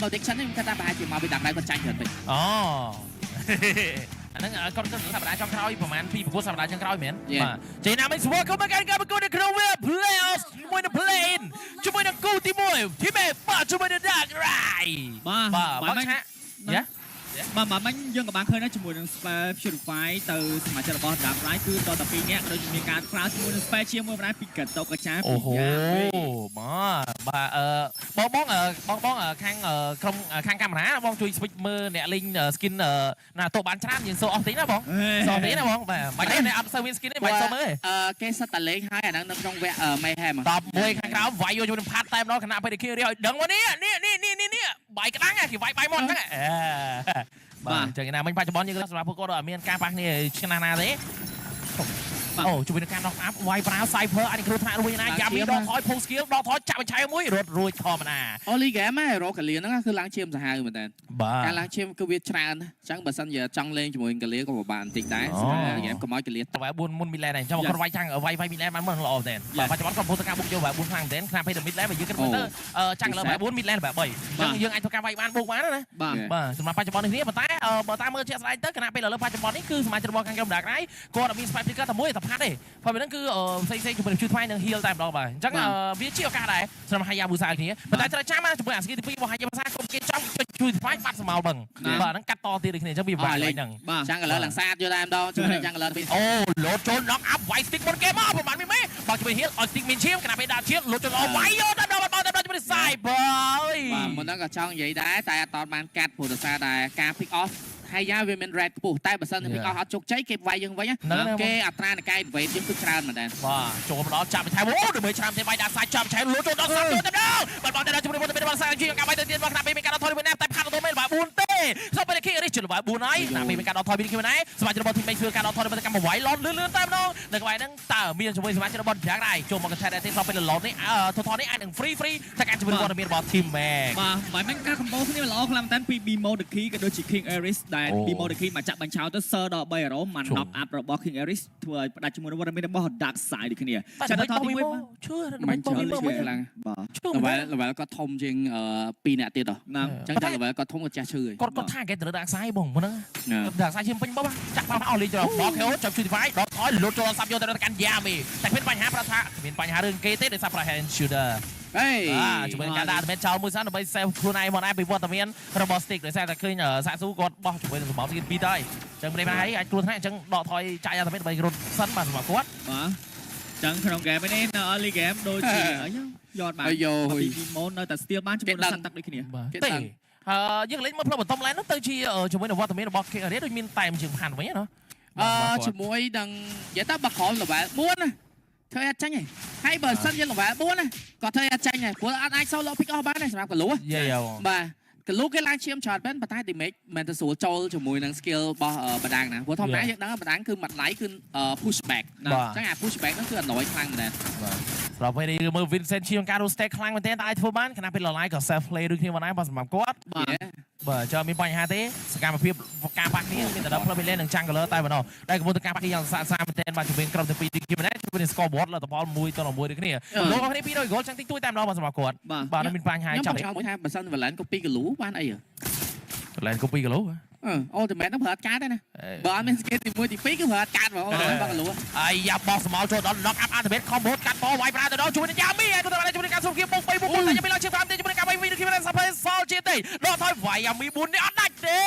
prediction នេះខ្ញុំគិតថាប្រហែលជាមកពីដាក់ដៃគាត់ចាញ់ច្រើនពេកអូអាហ្នឹងគាត់គិតសប្តាហ៍ចុងក្រោយប្រហែលពីប្រកួតសប្តាហ៍ចុងក្រោយមែនបាទចេញណាមិនស្វល់គាត់មកការប្រកួតនៅក្នុងវា playoffs មួយនៅ play-in ជាមួយនឹងគូទី1 ทีม A បាទជាមួយនឹង Dark Rai បាទឆាយ៉ាបាទមិញយើងក៏បានឃើញដែរជាមួយនឹង Spare Purify ទៅសមាជិករបស់ Dark Rai គឺតទៅ2នាក់ក៏ដូចជាមានការប្រើជាមួយនឹង Spare ជាមួយបណ្ដាពីកាតុកកាចាអូហូបាទបងខាងក្រុមខាងកាមេរ៉ាបងជួយ switch មើលអ្នកលេង skin ណាតោបានច្រើនយើងសូអស់តិចណាបងសូតិចណាបងបាទមិនទេអត់សូវមាន skin ទេមិនសូមើលគេសិតតែលេងហើយអាហ្នឹងនៅក្នុងវគ្គ Mayhem 11ខាងក្រោមវាយយកជាមួយនឹងផាត់តែម្ដងគណៈពេលគេរៀបឲ្យដឹងមកនេះបាយក្តាំងគេវាយបាយមាត់ហ្នឹងបាទចឹងណាមិញបច្ចុប្បន្នយើងសម្រាប់ពួកគាត់អត់មានការប៉ះគ្នាឆ្នះណាទេអូជួយនឹងការ knock up វាយប្រាវ Cypher អាចគ្រោះថ្នាក់រួចណាយ៉ាមីដកថយ full skill ដកថយចាក់បញ្ឆៅមួយរត់រួចធម្មតាអូលីហ្គេមហ៎រកកាលៀនហ្នឹងគឺឡើងឈាមសាហាវមែនតើការឡើងឈាមគឺវាច្រើនអញ្ចឹងបើសិនជាចង់លេងជាមួយកាលៀនក៏ពិបាកបន្តិចដែរហ្គេមកុំឲ្យកាលៀនតែ4មុនមីឡែនដែរអញ្ចឹងគាត់វាយចាំងវាយមីឡែនបានមើលល្អមែនតើបច្ចុប្បន្នគាត់ពុទ្ធការបុកយក4ខ្លាំងមែនតើខ្នាពេលមីឡែនបើយើងគិតមើលទៅចាំងលើ4មីឡែន3អញ្ចឹងយើងអាចធ្វើការវាយបានបុកបានណាបាទសម្រាប់បច្ចុប្បន្ននេះប៉ុន្តែបើតាមមើលជាក់ស្ដែងទៅគណៈពេលឥឡូវបច្ចុប្បន្ននេះគឺសមាជិករបស់ខាងក្រុម Dark Rai គាត់អត់មាន spike picker តែមួយតែផាត់ទេព្រោះវាហ្នឹងគឺផ្សេងជាមួយនឹងជួយថ្វាយនឹង heal តែម្ដងបាទអញ្ចឹងវាជាឱកាសដែរសម្រាប់ Hayabusa គ្នាប៉ុន្តែត្រូវចាំជាមួយអាស្គីទី2របស់ Hayabusa គុំគេចង់ជួយថ្វាយបាត់ស្មោលបឹងបាទហ្នឹងកាត់តទៀតដូចគ្នាអញ្ចឹងវាវាយហ្នឹងអញ្ចឹងឥឡូវឡើងសាទយកតែម្ដងជាមួយនឹងអញ្ចឹងឥឡូវអូលោតចូល knock up វាយ stick មុនគេមកប្រហែលមានមេបើជួយ heal ឲ្យ stick មានឈាមគណៈពេលដាក់ឈាមលោតចូលវាយយកតែដល់ជាមួយ Cyber បាទមុនហ្នឹងក៏ចង់និយាយដែរតែអត់បានកាត់ព្រោះដោយសារតែការ pick off ហើយយ៉ាវាមាន red ខ្ពស់តែបើសិនតែ pick off អត់ជោគជ័យគេវាយយើងវិញគេអត្រានៃការ invade យើងគឺច្រើនមែនតើបាទចូលមកដល់ចាប់បន្ថែមអូដើម្បីច្រើនទេវាយដាក់សាច់ចាប់បន្ថែមលោតចូលដល់សាច់ចូលទៅដល់បាទដល់ជាមួយនឹងបងសាច់ជាងការវាយទៅទៀតបងណាពេលមានការដល់ថយមួយណាតែផាត់ទៅមែនបាទ4ទេសូមពេលគេរិះជិលបាទ4ហើយណាពេលមានការដល់ថយពីគ្នាណាសមាជិករបស់ team មេធ្វើការដល់ថយទៅកម្មវាយឡនលឿនតែម្ដងនៅកន្លែងហ្នឹងតើមានជាមួយសមាជិករបស់ Dark Rai ចូលមកកថាដែរទេសូមពេលឡននេះថតនេះអាចនឹង free តែការជាមួយព័ត៌មានរបស់ team មេបាទមិនការ combo គ្នាល្អខ្លាំងមែនតើពី Bimo the Key ក៏ដូចជា King Aris ដែល Bimo the Key មកចាក់បញ្ឆោតទៅ Sir ដល់3 arrow មក knock up របស់ King Aris ធ្វើឲ្យផ្ដាច់ជាមួយនឹងវត្តមានរបស់ Dark Side ដូចគ្នាចាត់ថតទី1ឈឺមិនចូលមួយខ្លាំងបាទ level គាត់ធំជាង2នាក់ទៀតហ៎អញ្ចឹងតែ level គាត់ធំគាត់ចាស់ឈឺគាត់ថាគេទៅ Dark Side បងហ្នឹង Dark Side ឈាមពេញបោះចាក់មកអស់លេងទៅបោះ KO ចាប់ជួយទី5ដល់ថយលុតចូលសាប់យកទៅកាន់យ៉ាមីតែមានបញ្ហាប្រថាមានបញ្ហារឿងគេទេដោយសារ Prehend Shooter ហេជាមួយការដាក់ admit ចោលមួយសិនដើម្បី save ខ្លួនឯងមកដែរពីវត្តមានរបស់ stick ដោយសារតែឃើញសាក់ស៊ូគាត់បោះជាមួយនឹងសម្បល់ទៀត2ទៅហើយអញ្ចឹងប្រេមហើយអាចខ្លួនថ្នាក់អញ្ចឹងដកថយចាក់ admit ដើម្បីរត់សិនបាទសម្រាប់គាត់បាទអញ្ចឹងក្នុង game នេះនៅ early game ដូចជាអីយកបានពី Bimo នៅតែ steal បានជាមួយនឹងសន្តិដូចគ្នាទេយើងលេងមើលផ្លូវបន្ទំឡើងនោះទៅជាជាមួយនឹងវត្តមានរបស់ King Aris ដូចមានតែមជាងហាន់វិញណាជាមួយនឹងនិយាយទៅបើក្រោម level 4ណាធ្វើអត់ចាញ់ហើយបើសិនយើង level 4ណាក៏ធ្វើអត់ចាញ់ហើយព្រោះអត់អាច solo pick off បានទេសម្រាប់កលូបាទកលូគេឡើងឈាមច្រើនមែនប៉ុន្តែ damage មិនទៅស្រួលចូលជាមួយនឹង skill របស់បដាងណាព្រោះធម្មតាយើងដឹងបដាងគឺមួយដៃគឺ push back អញ្ចឹងអា push back ហ្នឹងគឺ annoy ខ្លាំងមែនបាទស្រាប់ពេលនេះមើល Vincent ឈាមការ stake ខ្លាំងមែនទេតែអាចធ្វើបានខណៈពេល Lalai ក៏ self play ដូចគ្នាបានដែរបើសម្រាប់គាត់បាទចាំមានបញ្ហាទេសកម្មភាពការប៉ះគ្នាមានតែដល់ផ្លូវ lane និង jungle តែប៉ុណ្ណោះដែលកំពុងតែការប៉ះគ្នាយ៉ាងសាមែនទេបាទជំនាញក្រុមទាំងពីរនេះគេមែនជំនាញ scoreboard លទ្ធផល1-1ដូចគ្នាលោកគ្នា200 goal ចឹងតិចតួចតែម្ដងបាទសម្រាប់គាត់បាទមានបញ្ហាចាប់ខ្ញុំថាបើសិន Valent ក៏2គីឡូបានអីValent ក៏2គីឡូultimate ហ្នឹងប្រើអត់កាតទេណាបើអត់មាន skill ទី1ទី2គឺប្រើអត់កាតហ្មងបាទគីឡូអាយ៉ាបោះស្មោចូលដល់ knock up ultimate combo កាត់បោវាយប្រាទៅដល់ជួយនឹងយ៉ាមីហើយទៅដល់ជួយនឹងការសុំគៀបបុក3បុកតែយ៉ាមីឡើងជា5ទេជួយនឹងការវាយវិញគ្នាសាប់សល់ជាទេដល់ថយវាយយ៉ាមី4នេះអត់ដាច់ទេ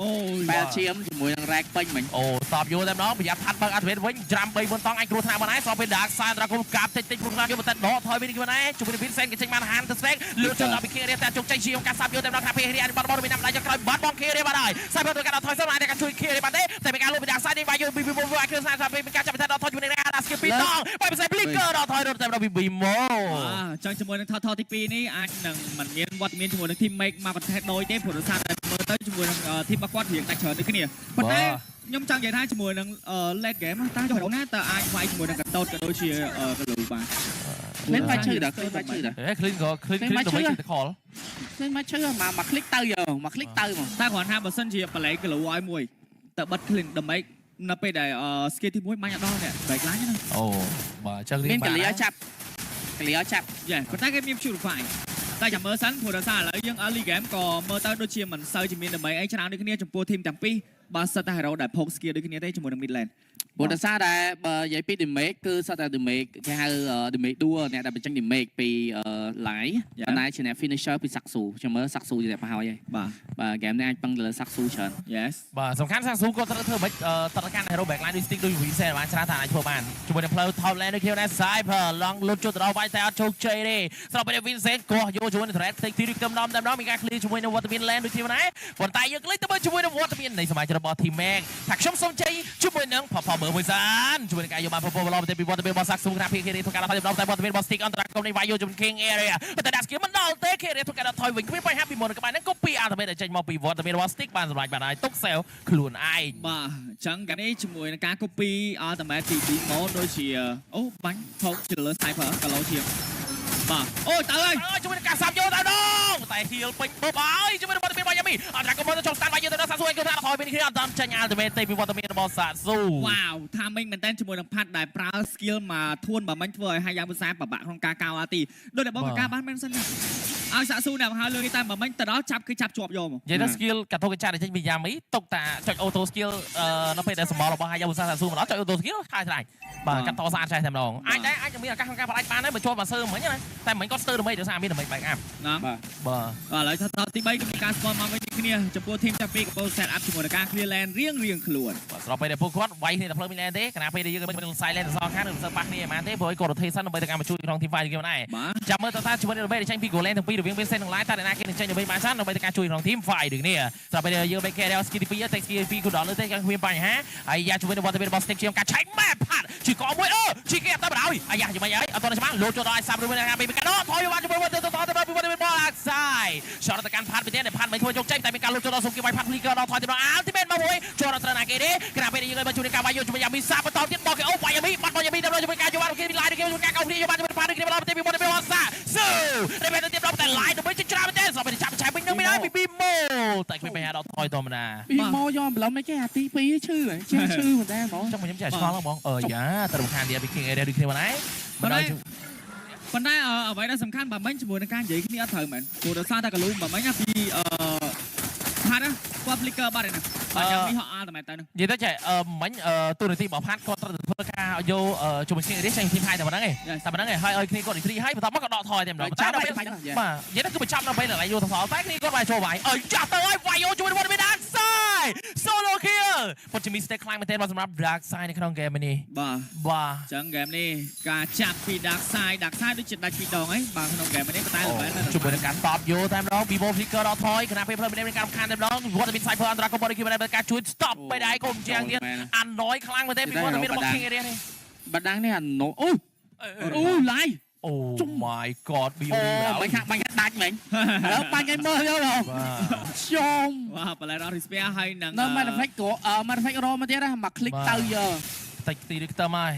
អូបែលឈាមជាមួយនឹង rack ពេញមិញអូស្បយូរតែម្ដងប្រយ័ត្នផាត់បើ ultimate វិញច្រាំ3មុនតង់អាចគ្រោះថ្នាក់បានហើយស្របពេល Dark Side ដល់គុំកាប់តិចព្រោះខ្លាំងគេបន្តិចដកថយវិញគ្នាបានហើយជួយនឹង Vincent គេចេញបានហានទៅ stack លឿនចូលដល់ពី Kiri តែជោគជ័យជាងការសាប់យូរតែម្ដងថាពេល Kiri បាត់បោះមានណាម្ដាយចុងក្រោយបាត់បង់ Kiri បានហើយសាប់ទៅការដល់ថយសិនអាចជួយ Kiri បានទេតែមានការលុបពី Dark Side នេះវាយពី Bimo វាគ្រឿងសាប់ពេលមានការចាប់បន្ថែមដល់ថយជាមួយនឹង Skill 2ដងបើមិន Blinker ដល់ថយរត់តែដល់ពី Bimo អញ្ចឹងជាមួយនឹងថតទី2នេះអាចនឹងមិនមានវត្តមានជាមួយនឹង team make មកបន្ថែមដូចទេព្រោះដោយសារតែមើលទៅជាមួយនឹង team របស់គាត់រៀងតែច្រើនដូចគ្នាប៉ុន្តែខ្ញុំចង់និយាយថាជាមួយនឹង late game តើចុះណាតើអាចវាយជាមួយនឹងកតោតក៏ដូចជាកលូបានឃ្លីនបាច់ឈឺដែរឃ្លីនបាច់ឈឺដែរឃ្លីនក៏ឃ្លីនដើម្បីទៅខលឃ្លីនបាច់ឈឺមកคลิกទៅមកคลิกទៅហ្មងតែគ្រាន់ថាបើសិនជាបលែកកលូឲ្យមួយតើបិទឃ្លីនដើម្បីនៅពេលដែល skill ទី1បាញ់អត់ដល់នេះបែកឡាញណាអូបាទអញ្ចឹងមានកលីឲ្យចាប់កលីឲ្យចាប់យ៉ាប៉ុន្តែគេមាន purify តែចាំមើលសិនព្រោះដោយសារឥឡូវយើង early game ក៏មើលទៅដូចជាមិនសូវជាមានដើម្បីអីច្រើនដូចគ្នាចំពោះ team ទាំងពីរបើសិតតែ hero ដែល poke skill ដូចគ្នាទេជាមួយនឹង mid lane ព្រោះដោយសារតែបើនិយាយពី damage គឺសតតែ damage គេហៅ damage duel អ្នកដែលបញ្ចេញ damage ពី line ប៉ុន្តែជាអ្នក finisher ពី Saksu ចាំមើល Saksu ជាអ្នកប្រហើយហើយបាទ game នេះអាចពឹងទៅលើ Saksu ច្រើន yes បាទសំខាន់ Saksu ក៏ត្រូវធ្វើមិនតរកាន់ hero backline ដូច stick ដូច Vincent បានច្រើនថាអាចធ្វើបានជាមួយនឹងផ្លូវ top lane ដូចគ្នាដែរ Cypher ឡងលុតចូលទៅដល់វាយតែអត់ជោគជ័យទេស្របពេល Vincent ក៏យកជាមួយនឹង Thread ទីរីកឹមដំតែម្ដងមានការ clear ជាមួយនឹង Watermin lane ដូចគ្នាដែរប៉ុន្តែយើងលេចទៅមើលជាមួយនឹង Watermin នៃសមាជិករបស់ team Mac ថាខ្ញុំសូមជ័យជាមួយនឹង Papa មើលមួយសានជួយនឹងការយកបាន Papa ឡងទៅពី Watermin របស់ Saksu ថាពី Kiri ធ្វើការដល់តែ Watermin របស់ stick អន្តរកម្មនៃវាយយកជាមួយ King area តែដាក់ skill មិនដល់ទេ Kiri ធ្វើការដល់ថយវិញគ្មានបញ្ហាពីមុនក្បែរហ្នឹងក៏ពី ultimate ដែលចេញមកពី Watermin របស់ stick បានសម្រេចបានហើយទុក sell ខ្លួនឯងបាទអញ្ចឹងកាលនេះជាមួយនឹងការ copy ultimate ពី Demo ដូចជាអូបាញ់ poke ទៅលើ Cypher ក៏លោជាបាទអូទៅហើយជាមួយនឹងការសាប់យកទៅដងតែ heal ពេញបបហើយជាមួយនឹង Watermin របស់ Yami អត់ថាក៏មកចង់ស្តានវាយយកទៅដល់ Saksu ឯងគឺថាថយវិញគ្នាអត់តាមចេញ ultimate ទេពី Watermin របស់ Saksu វ៉ាវថាមិញមែនតើជាមួយនឹងផាត់ដែលប្រើ skill មកធួនបើមិញធ្វើឲ្យ Hayabusa ពិបាកក្នុងការកោអាទីដូចតែបងការបានមែនសិនណាឲ្យ Saksu អ្នកបង្ហើលើនេះតែបើមិញទៅដល់ចាប់គឺចាប់ជាប់យកមកនិយាយទៅ skill កាថូកចាដែលចេញពី Yami ទុកតាចុច auto skill នៅពេលដែលសម្បល់របស់ Hayabusa Saksu មកដល់ចុច auto skill ហើយស្រេចបាទកាត់តស្អាតចេះតែម្ដងអាចដែរអាចមានឱកាសក្នុងការផ្ដាច់បានដែរបើជាប់មកសើមិញណាតែមិញគាត់ស្ទើរដើម្បីដោយសារមានដើម្បី back up ណាបាទឥឡូវថាទី3គឺមានការ spawn មកវិញគ្នាចំពោះ team ទាំងពីរកំពុង set up ជាមួយនឹងការ clear lane រៀងខ្លួនបាទស្របពេលដែលពួកគាត់វាយគ្នាទៅផ្លូវ mid lane ទេខណៈពេលដែលយើងមិន silent សងខាងនឹងសើប៉ះគ្នាឯម៉ានទេព្រោះឲ្យគាត់ rotation ដើម្បីទៅការមកជួយក្នុង team fight គេមិនដែរចាំមើលតើជាមួយនឹង ដែលចេញពី goal lane ទាំងពីររវាង Vincent និង Line តើអ្នកណាគេនឹងចេញដើម្បីបានច្រើនដើម្បីទៅការជួយក្នុង team fight ដូចគ្នាស្របពេលដែលយើង back carry skill ទី2 take skill ទី2គឺដល់លើទេគ្មានបញ្ហាហើយយ៉ាជាមួយនឹង Watermin របស់ stick ជាការឆែក map ផាត់ជាកមួយជាគេអត់ទៅបណ្ដោយអាយ៉ាយ៉ាងម៉េចហើយអត់ទាន់ច្បាស់លោតចូលដល់ឲ្យសាប់រួចនឹងពីកាដោថយមកជាមួយ Watermin ទៅពី Watermin បោះអាខ្សែ shot ទៅកាន់ផាត់ពីទៀតផាត់មិនធ្វើជោគជ័យតែមានការលោតចូលដល់សុំគេវាយផាត់ flicker ដល់ថយទៅដល់ ultimate មកមួយចូលដល់ត្រង់ណាគេទេគណៈពេលដែលយើងមកជួយនឹងការវាយយកជាមួយ Yami សាបន្តទៀតបោះគេអូវាយ Yami បាត់បោះ Yami ទៅជាមួយការយកបានគេមាន line គេមានការកោសគ្នាយកបានជាមួយផាត់គេមកទៅពី Watermin បោះសាស៊ូតែពេលទៅទៀតដល់តែ line ទៅវិញច្រើនមែនទេស្របពេលចាប់ឆែវិញនឹងមិនដែរពី Bimo តែគ្មានបញ្ហាដល់ថយធម្មតា Bimo យកបន្លំមិនចេះអាទី2ឈឺចេះឈឺមែនតើហ្មងចង់ខ្ញុំចេះឆ្ងល់ហ្មងយ៉ាទៅរំខានទៀតពី King area ដូចគ្នាមិនដែរប៉ុន្តែអ្វីដែលសំខាន់បើមិញជាមួយនឹងការនិយាយគ្នាអត់ត្រូវមែនព្រោះដោយសារតែកលូមបើមិញពីផាត់គាត់ flicker បាត់ហើយណាបាទយ៉ាងនេះហោះអាល់តែមែនតើនិយាយទៅចេះមិញទូនាទីរបស់ផាត់គាត់ត្រូវធ្វើការយកជាមួយគ្នានេះចេញ team fight តែប៉ុណ្្នឹងឯងតែប៉ុណ្្នឹងឯងហើយឲ្យគ្នាគាត់ retreat ហើយបន្ទាប់មកក៏ដកថយតែម្ដងតែដល់ពេលបាទនិយាយទៅគឺបញ្ចប់នៅពេលដែលយកទៅសល់តែគ្នាគាត់បាយចូលវាយចាស់ទៅហើយវាយយកជាមួយ Watermin Dark Side solo kill ពិតជាមាន stake ខ្លាំងមែនទែនសម្រាប់ Dark Side នៅក្នុង game នេះបាទអញ្ចឹង game នេះការចាប់ពី Dark Side ដូចជាដាច់ពីរដងហើយបាទក្នុង game នេះតែល្បែងជាមួយនឹងការតបយកតែម្ដង Vivo flicker ដល់ថយខណៈពេលផ្លូវមានការរំខានតែម្ដង Watermin Cypher អន្តរកម្មរបស់គេបានការជួយ stop បែរឯងកុំជាងទៀតអាណយខ្លាំងមែនទេពី Watermin របស់ King area នេះបាត់ដាំងនេះអាណូអូ live Oh my god បាញ់ដាច់មិញឥឡូវបាញ់ឲ្យមើលយកបាទខ្ញុំបាទបលែរ៉ូ respect ហើយនឹងនៅ Manifest ក៏ Manifest រមកទៀតណាមក click ទៅយកតិចទីនេះខ្ទឹមហើយ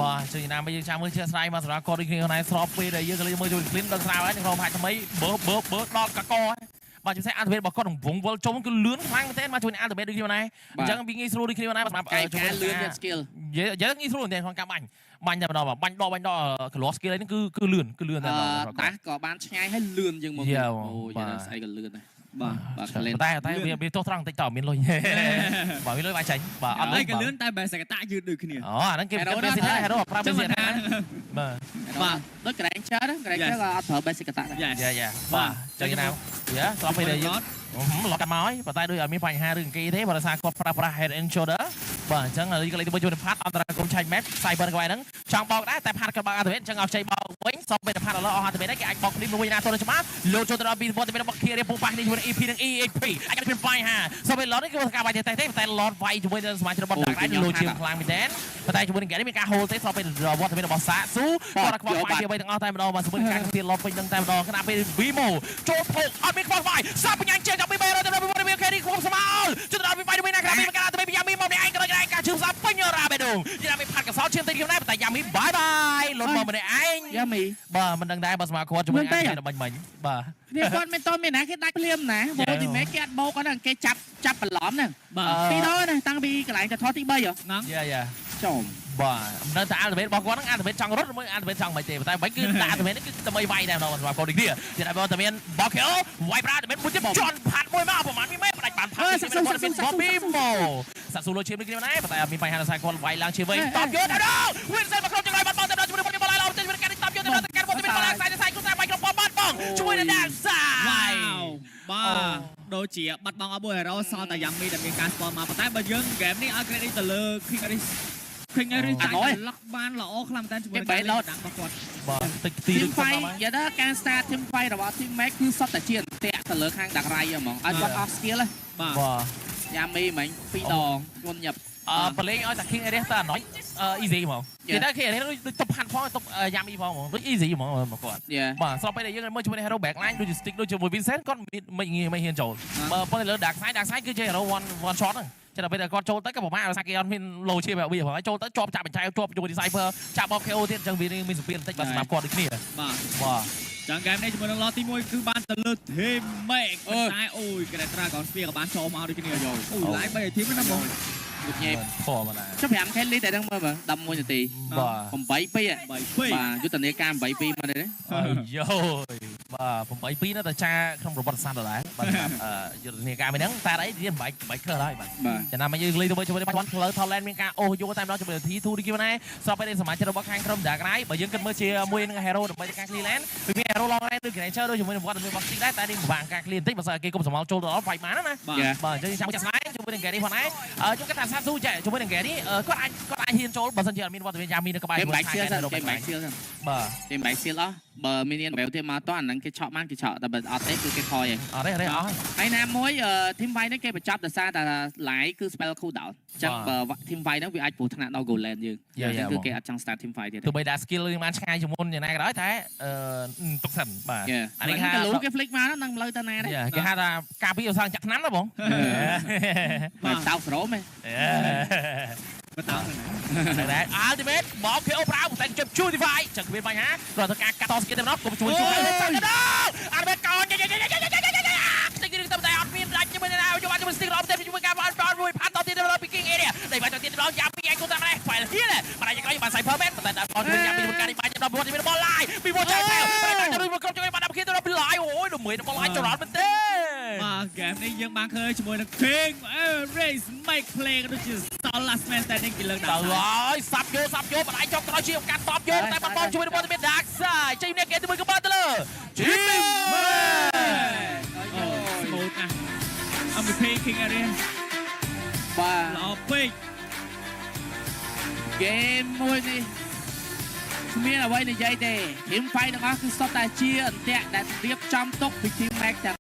បាទជួយណាមកយើងចាំមើលជាស្រ័យមកសម្រាប់គាត់ដូចគ្នាខ្លួនឯងស្របពេលដែលយើងក៏លេងមើលជួយ clean ដល់ស្រាវហើយក្នុងហាច់ថ្មីបើដល់កកបាទជំនឿអាល់តូមេតរបស់គាត់វងវល់ចុងគឺលឿនខ្លាំងមែនទែនមកជួយអាល់តូមេតដូចគ្នាដែរអញ្ចឹងវាងាយស្រួលដូចគ្នាដែរសម្រាប់ការលឿន skill យើងងាយស្រួលមែនទែនក្នុងការបាញ់តែម្ដងបាញ់ដកclose skill នេះគឺលឿនតែម្ដងតាក៏បានឆ្ងាយហើយលឿនជាងមកអូយ៉ាងស្អីក៏លឿនដែរបាទតែវាទោះត្រង់តិចតើមានលុយបាទមានលុយបាយចាញ់បាទអត់លុយក៏លឿនតែបែរសកតាយឺតដូចគ្នាអាហ្នឹងគេ basic ដែរ hero ប្រើ basic ណាបាទដូច Granger ក៏អត់ប្រើ basic កតាដែរយ៉ាបាទចឹងណាយ៉ាស្របពេលដែលយើងឡកកាត់មកហើយប៉ុន្តែដូចអត់មានបញ្ហារឿងគេទេបើដោយសារគាត់ប្រើប្រាស់ head and shoulder បាទអញ្ចឹងឥឡូវក៏លេខទៅជួយផាត់អន្តរកម្មឆែក match cyber ក្បែរហ្នឹងចង់បោកដែរតែផាត់ក៏បោកអត់ទៅវិញអញ្ចឹងឲ្យខ្ចីបោកវិញសពពេលផាត់ឥឡូវអស់អត់ទៅវិញគេអាចបោកគ្នាមួយណាទៅច្បាស់លោតចូលទៅដល់ពីព័ត៌មានរបស់ Kiri ពុះប៉ះនេះជាមួយ EP និង EHP អាចមានបញ្ហាសពពេល lot នេះគឺការវាយតែ lot វាយជាមួយនឹងសមាជិករបស់ Dark Knight លោជាងខ្លាំងមែនទែនប៉ុន្តែជាមួយនឹងគេនេះមានការ hold ទេសពពេលព័ត៌មានរបស់ Saksu គាត់ខ្វល់វាយវាយទាំងអស់តែម្ដងបាទជាមួយនឹងការទី lot ពេញនឹងតែម្ដងខណៈពេល Vimo ចូលភោគអត់មានខ្វល់វាយសាប់បញ្ញាជើងដល់ពីបែរទៅដល់ពីKiri គ្រប់ស្មើជិតដល់ពីវាយទៅវិញណាក្រៅពីការទៅពី Yami មកនេះឯងក៏ឯងការជឿសាប់ពេញរ៉ាបេដងយាមីផាត់កសោឈាមទៅខ្ញុំដែរតែ Yami បាយបាយលុនមកម្នាក់ឯង Yami បាទមិនដឹងដែរបើស្មាគាត់ជាមួយអានេះបាញ់បាទគ្នាគាត់មិនតមានណាគេដាច់ភ្លាមណាវ៉ូទីមេគេអត់បោកគាត់ហ្នឹងគេចាប់បន្លំហ្នឹងពីរដងណាតាំងពីកន្លែងទៅថតទី3ហ៎យ៉ា ចំ បាទនៅតែអាល់តមេតរបស់គាត់ហ្នឹងអាល់តមេតចង់រត់មើលអាល់តមេតចង់មិនទេតែបើគឺអាល់តមេតនេះគឺដើម្បីវាយដែរដល់សម្រាប់កូននេះទៀតតែបើតែមានបោកខេអូវាយប្រាអាល់តមេតមួយទៀតជន់ផាត់មួយមកប្រហែល2ម៉ែត្រផ្ដាច់បានផាត់សាក់ស៊ូបប៊ីម៉ូសាក់ស៊ូលោឈៀមនេះគ្នាដែរតែអត់មានបញ្ហាដល់ខ្សែគាត់វាយឡើងជាវិញតបយកដល់វិនសិនមកគ្រប់ចង្រៃបាត់បង់ទៅដល់ជាមួយនឹងបាល់ឡោទៅការនេះតបយកទៅដល់ការមកទៅបាល់ឡើងខ្សែគាត់តែវាយក្រុមបាត់បង់ជួយនៅដានសាយ បាទដូចជាបាត់បង់អបហេរ៉ូសល់តែយ៉ាងមីដែលមានការស្ពល់មកប៉ុន្តែបើយើងហ្គេមនេះឲ្យ credit ទៅលើ King Aris ចាញ់លក្ខបានល្អខ្លាំងតែជាមួយនឹងការដាក់របស់គាត់ បាទតិចទី ทีมไฟอย่าได้การ start ทีมไฟរបស់ team Mac គឺសុទ្ធតែជាអន្ទាក់ទៅលើខាងដាក់រៃហ្មងឲ្យគាត់ off skill ហ៎ បាទ យ៉ាមីមិញ2ដងគាត់ញាប់ ប្រឡេងឲ្យតែ King Ares តែអណុយ easy ហ្មងគេតែ King Ares ដូចតុបហាន់ផងតុបយ៉ាមីផងដូច easy ហ្មងមកគាត់បាទស្របពេលដែលយើងមើលជាមួយនឹង Hero Backline ដូចជា stick ដូចជាមួយ Vincent គាត់មិនហ៊ានចូលបើប៉ុន្តែលើ Dark Side គឺជា Hero one shot ហ្នឹងចាំដល់ពេលគាត់ចូលទៅក៏ប្រហែលឲ្យសាគេអត់មាន low ជាបែបវាហ្មងចូលទៅជាប់ចាប់បញ្ឆៅជាប់ជាមួយ Disciple ចាប់បប KO ទៀតអញ្ចឹងវាមានសម្ពាធបន្តិចបាទសម្រាប់គាត់ដូចគ្នាបាទចឹងហ្គេមនេះជាមួយនឹងឡទី1គឺបានទៅលើ Team Mac តែអូយ Gretra ក៏ស្ពីក៏បានចូលមកដូចគ្នាអូយឡាយ3ឲ្យ team ហ្នឹងបង លោកញ៉ែ ធម្មតា ចុះ5 Kelly តែហ្នឹងមើលមើល11នាទី បាទ 8 2បាទយុទ្ធនាការ8 2មកទេ យោបាទ8-2នៅតែចាក្នុងប្រវត្តិសាស្ត្រដដែលបាទយុទ្ធនាការមួយហ្នឹងតែអីវាមិនខើហើយបាទចំណាំមកយើងលេងទៅមើលជាមួយនឹងបាត់ផ្លូវ Thailand មានការអូសយកតែម្ដងជាមួយនឹង T2 នេះគេណាស្របពេលសមាជិករបស់ខាងក្រុម Dark Knight បើយើងគិតមើលជាមួយនឹង Hero ដើម្បីការ Clearland វាមាន Hero Long Range ឬ Granger ដូចជាមួយនឹងវត្តមាន Boxing ដែរតែនេះពិបាកការ Clear បន្តិចបើសិនគេគុំសម្លចូលដល់វាយបានណាបាទអញ្ចឹងចាំចាក់ស្លាយជាមួយនឹង Gary ផងដែរខ្ញុំគិតថាសាស៊ូចាជាមួយនឹង Gary គាត់អាចហ៊ានចូលបើសិនជាអត់មានវត្តមានយ៉ាមីនៅក្បែរ គេបែកសៀលគេបែកសៀល បាទ គេបែកសៀលអស់បើមានបែបទៀតមកតោះអាហ្នឹងគេឆក់បានគេឆក់តែបើអត់ទេគឺគេថយឯង អត់ទេអស់ហើយណាមួយ team fight នេះគេបញ្ចប់ដោយសារតែ live គឺ spell cool down អញ្ចឹងបើ team fight ហ្នឹងវាអាចព្រោះថ្នាក់ដល់ goal lane យើងគឺគេអត់ចង់ start team fight ទៀត ទោះបីថា skill យើងបានឆ្ងាយជាងមុនយ៉ាងណាក៏ដោយតែទុកសិនបាទអានេះគេលូគេ flick មកហ្នឹងនឹងលើទៅណាដែរ គេហៅថាការពីឧស្សាហ៍ចាក់ថ្នាំណាបង បាទតោស្រោមហ៎ បើតោតែ Ultimate បោក KO ប្រាតែជិបជួយ Defy ចឹងគ្មានបញ្ហាគ្រាន់តែការកាត់ត skill តែម្ដងកុំជួយជួយទៅដល់ Ultimate កោនតិចតែអត់មានដាច់ជាមួយណាយកបានជាមួយ stick រំតែជាមួយការបានមួយផាត់តទៀតដល់ picking area តែបាច់ទៅទៀតដល់យ៉ាពីឯងគូតាមនេះ file ហ៊ីលបាត់ឯងក៏បាន Cypher Man តែដល់គាត់យ៉ាពីការនេះបាច់ដល់គាត់មានបលឡាយពីមកចែកទៅតែទៅមកគ្រប់ជួយបានដល់គេទៅដល់ឡាយអូយដល់មួយបលឡាយចរត់មែនទេបាទហ្គេមនេះយើងបានឃើញជាមួយនឹង King Race Make Play ដូចជា Star Last Man Standing គេលើកដាក់ហើយសាប់យកបណ្ដាញចុកក្រោយជាការតបយកតែបានបងជួយនឹងមាន Dark Side ចេញនេះគេទៅមើលក៏បានទៅលើ Team Smooth ណាMVP King Area បាទល្អពេក game មួយនេះគ្មានអ្វីនិយាយទេ team fight ទាំងអស់គឺសុទ្ធតែជាអន្ទាក់ដែលរៀបចំទុកពី team Mac ទាំង